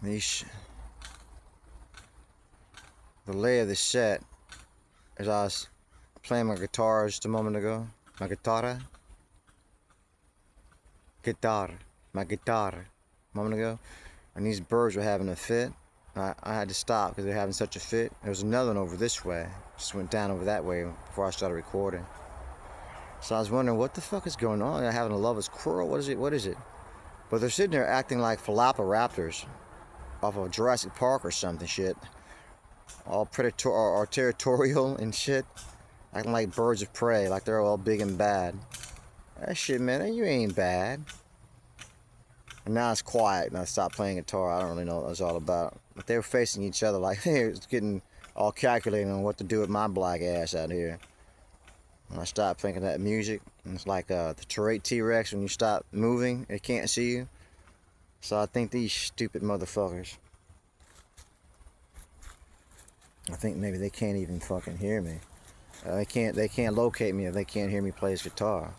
The lay of the set, as I was playing my guitar just a moment ago, my guitar, a moment ago, and these birds were having a fit. I had to stop because they're having such a fit. There was another one over this way. Just went down over that way before I started recording. So I was wondering what the fuck is going on. They're having a lover's quarrel. What is it? What is it? But they're sitting there acting like raptors off of Jurassic Park or something shit. All predatory or territorial and shit. Acting like birds of prey, like they're all big and bad. That shit, man, you ain't bad. And now it's quiet and I stopped playing guitar. I don't really know what it was all about. But they were facing each other like they was getting all calculating on what to do with my black ass out here. And I stopped thinking that music. And it's like the Tourette T-Rex, when you stop moving, it can't see you. So I think these stupid motherfuckers, I think maybe they can't even fucking hear me. They can't locate me if they can't hear me play his guitar.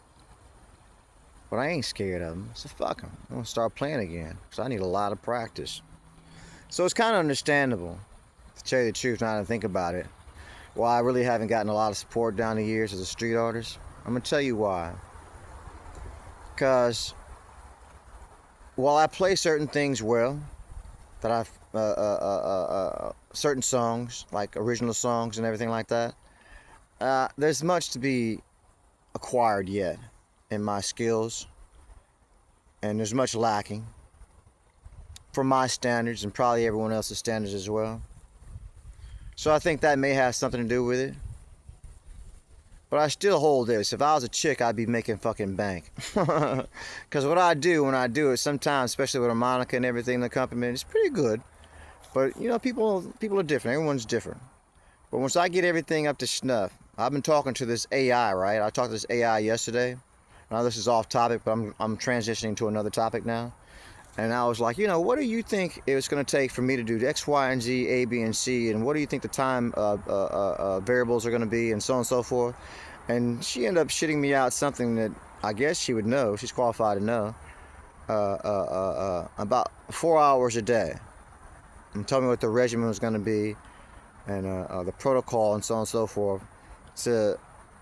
But I ain't scared of them, so fuck them. I'm gonna start playing again, because I need a lot of practice. So it's kind of understandable, to tell you the truth, now that I think about it, why I really haven't gotten a lot of support down the years as a street artist. I'm gonna tell you why. Because while I play certain things well, that I've certain songs, like original songs and everything like that, there's much to be acquired yet in my skills, and there's much lacking from my standards and probably everyone else's standards as well. So I think that may have something to do with it. But I still hold this: if I was a chick, I'd be making fucking bank. Because what I do when I do it, sometimes, especially with harmonica and everything, the accompaniment, it's pretty good. But you know, people are different. Everyone's different. But once I get everything up to snuff, I've been talking to this AI, right? I talked to this AI yesterday. Now this is off topic, but I'm transitioning to another topic now. And I was like, you know, what do you think it's going to take for me to do X, Y, and Z, A, B, and C, and what do you think the time variables are going to be, and so on and so forth. And she ended up shitting me out something that I guess she would know. She's qualified to know. About 4 hours a day. And told me what the regimen was going to be, and the protocol, and so on and so forth.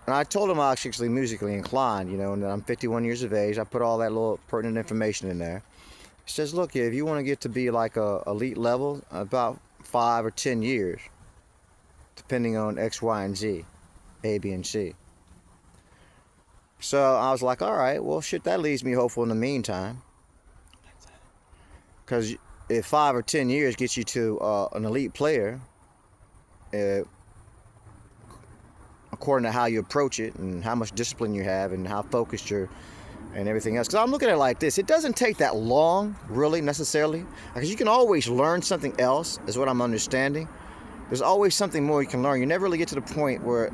And I told him I was actually musically inclined, you know, and that I'm 51 years of age. I put all that little pertinent information in there. He says, look, if you want to get to be like a elite level, about 5 or 10 years, depending on X, Y, and Z, A, B, and C. So I was like, all right, well, shit, that leaves me hopeful in the meantime. Because if 5 or 10 years gets you to an elite player, according to how you approach it and how much discipline you have and how focused you're and everything else. Because I'm looking at it like this: it doesn't take that long, really, necessarily, because you can always learn something else, is what I'm understanding. There's always something more you can learn. You never really get to the point where,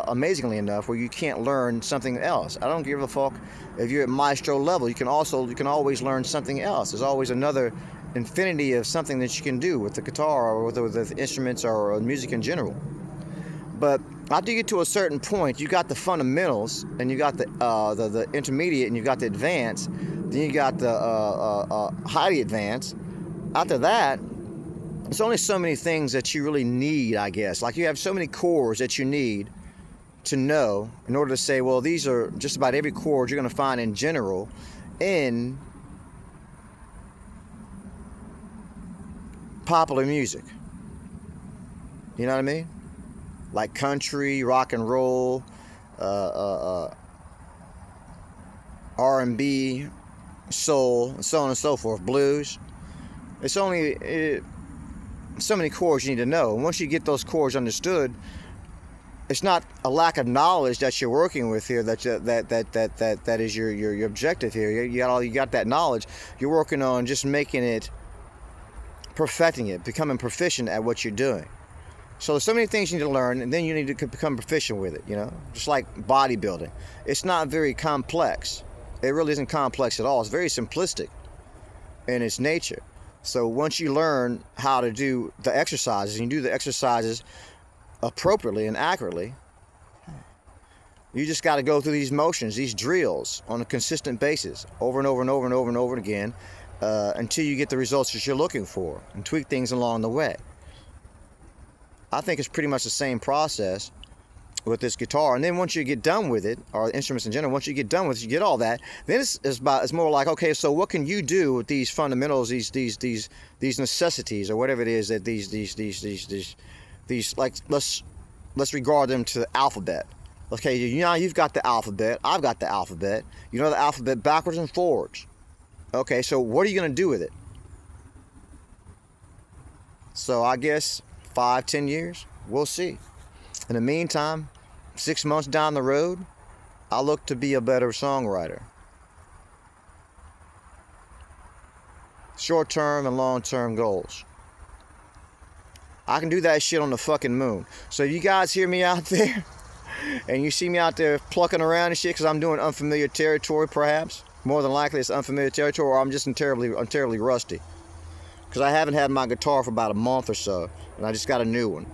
amazingly enough, where you can't learn something else. I don't give a fuck if you're at maestro level. You can always learn something else. There's always another infinity of something that you can do with the guitar or with the instruments or music in general. But after you get to a certain point, you got the fundamentals, and you got the intermediate, and you got the advanced. Then you got the highly advanced. After that, there's only so many things that you really need, I guess. Like, you have so many chords that you need to know in order to say, well, these are just about every chord you're going to find in general in popular music. You know what I mean? Like country, rock and roll, R&B, soul, and so on and so forth, blues. It's only so many chords you need to know. And once you get those chords understood, it's not a lack of knowledge that you're working with here. That is your objective here. You got that knowledge. You're working on just making it, perfecting it, becoming proficient at what you're doing. So there's so many things you need to learn, and then you need to become proficient with it, you know? Just like bodybuilding. It's not very complex. It really isn't complex at all. It's very simplistic in its nature. So once you learn how to do the exercises, and you do the exercises appropriately and accurately, you just got to go through these motions, these drills, on a consistent basis, over and over and over and over and over again, until you get the results that you're looking for, and tweak things along the way. I think it's pretty much the same process with this guitar. And then once you get done with it, or instruments in general, once you get done with it, you get all that, then it's more like, okay, so what can you do with these fundamentals, these necessities, or whatever it is that these like, let's regard them to the alphabet. Okay, you've got the alphabet, I've got the alphabet, you know the alphabet backwards and forwards. Okay, so what are you going to do with it? So I guess 5-10 years, we'll see. In the meantime, 6 months down the road, I look to be a better songwriter. Short-term and long-term goals. I can do that shit on the fucking moon. So you guys hear me out there, and you see me out there plucking around and shit because I'm doing unfamiliar territory, perhaps. More than likely it's unfamiliar territory, or I'm just terribly rusty. Because I haven't had my guitar for about a month or so, and I just got a new one.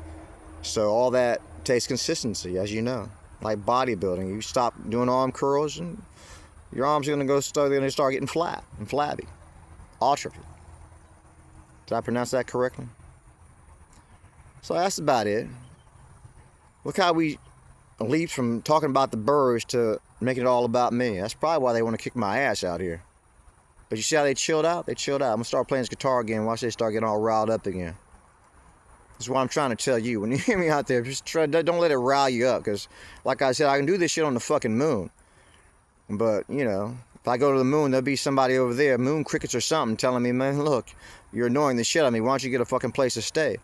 So all that takes consistency, as you know. Like bodybuilding, you stop doing arm curls, and your arms are gonna start getting flat and flabby, atrophy. Did I pronounce that correctly? So that's about it. Look how we leaped from talking about the birds to making it all about me. That's probably why they want to kick my ass out here. But you see how they chilled out? They chilled out. I'm going to start playing this guitar again. Watch they start getting all riled up again. That's what I'm trying to tell you. When you hear me out there, just don't let it rile you up. Because, like I said, I can do this shit on the fucking moon. But, you know, if I go to the moon, there'll be somebody over there, moon crickets or something, telling me, man, look, you're annoying the shit out of me. Why don't you get a fucking place to stay?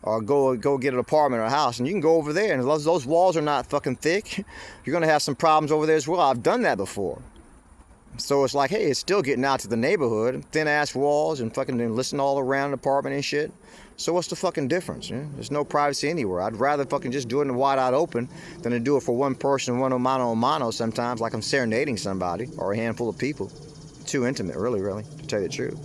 Or go get an apartment or a house. And you can go over there. And those walls are not fucking thick. You're going to have some problems over there as well. I've done that before. So it's like, hey, it's still getting out to the neighborhood. Thin-ass walls and fucking listen all around the apartment and shit. So what's the fucking difference? Yeah? There's no privacy anywhere. I'd rather fucking just do it in the wide-out open than to do it for one person, one mano a mano sometimes, like I'm serenading somebody or a handful of people. Too intimate, really, to tell you the truth.